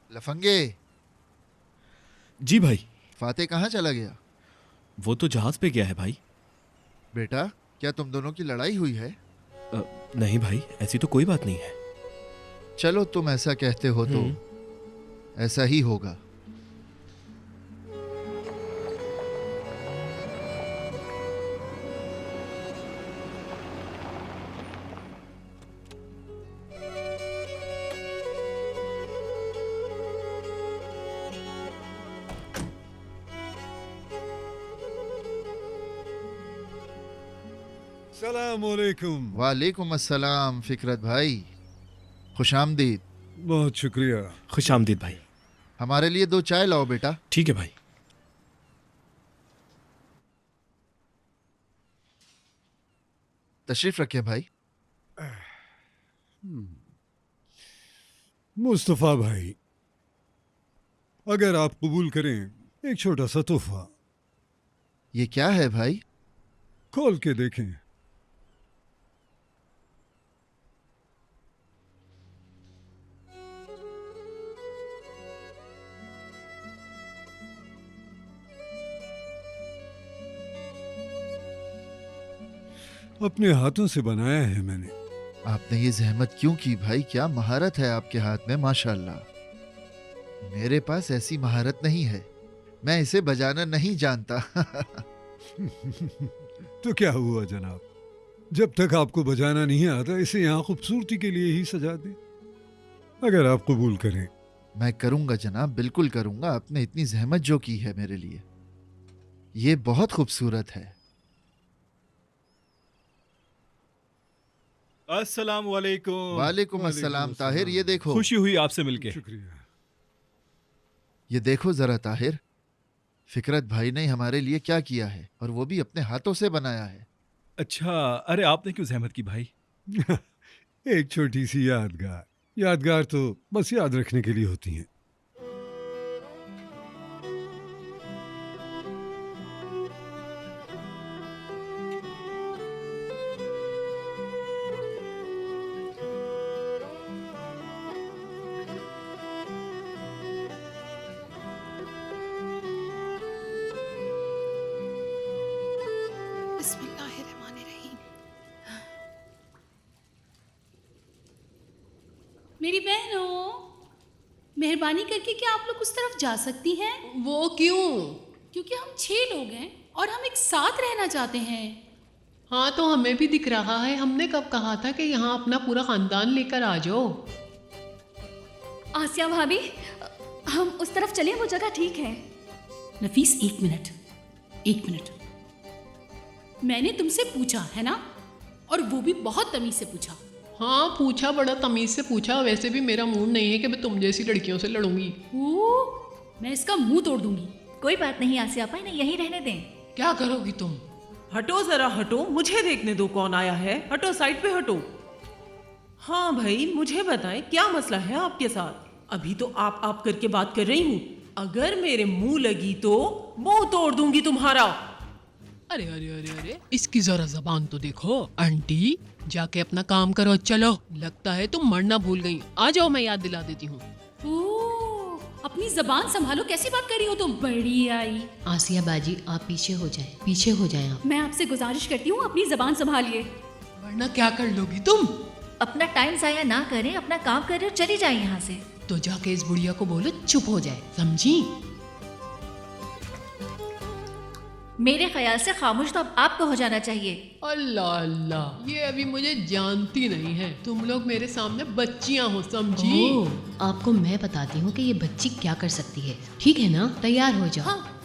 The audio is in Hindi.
लफंगे, जी भाई। फाते कहाँ चला गया? वो तो जहाज पे गया है भाई। बेटा, क्या तुम दोनों की लड़ाई हुई है? नहीं भाई, ऐसी तो कोई बात नहीं है। चलो, तुम ऐसा कहते हो तो ऐसा ही होगा। सलामुअलैकुम। वालेकुम अस्सलाम फिकरत भाई, खुशामदीद। बहुत शुक्रिया। खुश आमदीद भाई। हमारे लिए 2 चाय लाओ बेटा। ठीक है भाई। तशरीफ रखें भाई। मुस्तफ़ा भाई, अगर आप कबूल करें एक छोटा सा तोहफा। ये क्या है भाई? खोल के देखें। अपने हाथों से बनाया है मैंने। आपने ये जहमत क्यों की भाई? क्या महारत है आपके हाथ में, माशाल्लाह। मेरे पास ऐसी महारत नहीं है, मैं इसे बजाना नहीं जानता। तो क्या हुआ जनाब, जब तक आपको बजाना नहीं आता इसे यहाँ खूबसूरती के लिए ही सजा दें, अगर आप कबूल करें। मैं करूंगा जनाब, बिल्कुल करूंगा। आपने इतनी जहमत जो की है मेरे लिए, ये बहुत खूबसूरत है। अस्सलाम वालेकुम। वालेकुम अस्सलाम। ताहिर, ये देखो। खुशी हुई आपसे मिलके। शुक्रिया। ये देखो जरा ताहिर, फिकरत भाई ने हमारे लिए क्या किया है, और वो भी अपने हाथों से बनाया है। अच्छा, अरे आपने क्यों जहमत की भाई? एक छोटी सी यादगार। यादगार तो बस याद रखने के लिए होती हैं। बिस्मिल्लाहिर्रहमानिर्रहीम। मेरी बहनों, मेहरबानी करके क्या आप लोग उस तरफ जा सकती हैं? वो क्यों? क्योंकि हम 6 लोग हैं और हम एक साथ रहना चाहते हैं। हाँ तो हमें भी दिख रहा है। हमने कब कहा था कि यहाँ अपना पूरा खानदान लेकर आ जाओ। आसिया भाभी, हम उस तरफ चलें, वो जगह ठीक है। नफीस, एक मिनट। मैंने तुमसे पूछा है ना, और वो भी बहुत तमीज से पूछा। हाँ पूछा, बड़ा तमीज से पूछा। वैसे भी मेरा मूड नहीं है कि मैं तुम जैसी लड़कियों से लड़ूंगी। मैं इसका मुंह तोड़ दूंगी। कोई बात नहीं आसिया भाई, नहीं यहीं रहने दें। क्या करोगी तुम? हटो जरा, हटो, मुझे देखने दो कौन आया है। हटो, साइड पे हटो। हाँ भाई, मुझे बताएं क्या मसला है आपके साथ। अभी तो आप करके बात कर रही हूँ। अगर मेरे मुंह लगी तो मुंह तोड़ दूंगी तुम्हारा। अरे अरे अरे अरे, इसकी जरा जबान तो देखो। आंटी, जाके अपना काम करो। चलो, लगता है तुम मरना भूल गई। आ जाओ, मैं याद दिला देती हूँ। अपनी जबान संभालो, कैसी बात कर रही हो तुम? बड़ी आई। आसिया बाजी, आप पीछे हो जाएं आप। मैं आपसे गुजारिश करती हूँ, अपनी जबान संभालिए। वरना क्या कर लोगी तुम? अपना टाइम जाया ना करें, अपना काम करें और चली जाए यहाँ से। तो जाके इस बुढ़िया को बोलो चुप हो जाए, समझी? मेरे ख्याल से खामोश तो अब आपको हो जाना चाहिए। अल्लाह अल्लाह, ये अभी मुझे जानती नहीं है। तुम लोग मेरे सामने बच्चियां हो, समझी? आपको मैं बताती हूँ कि ये बच्ची क्या कर सकती है। ठीक है ना, तैयार हो जाओ। हाँ,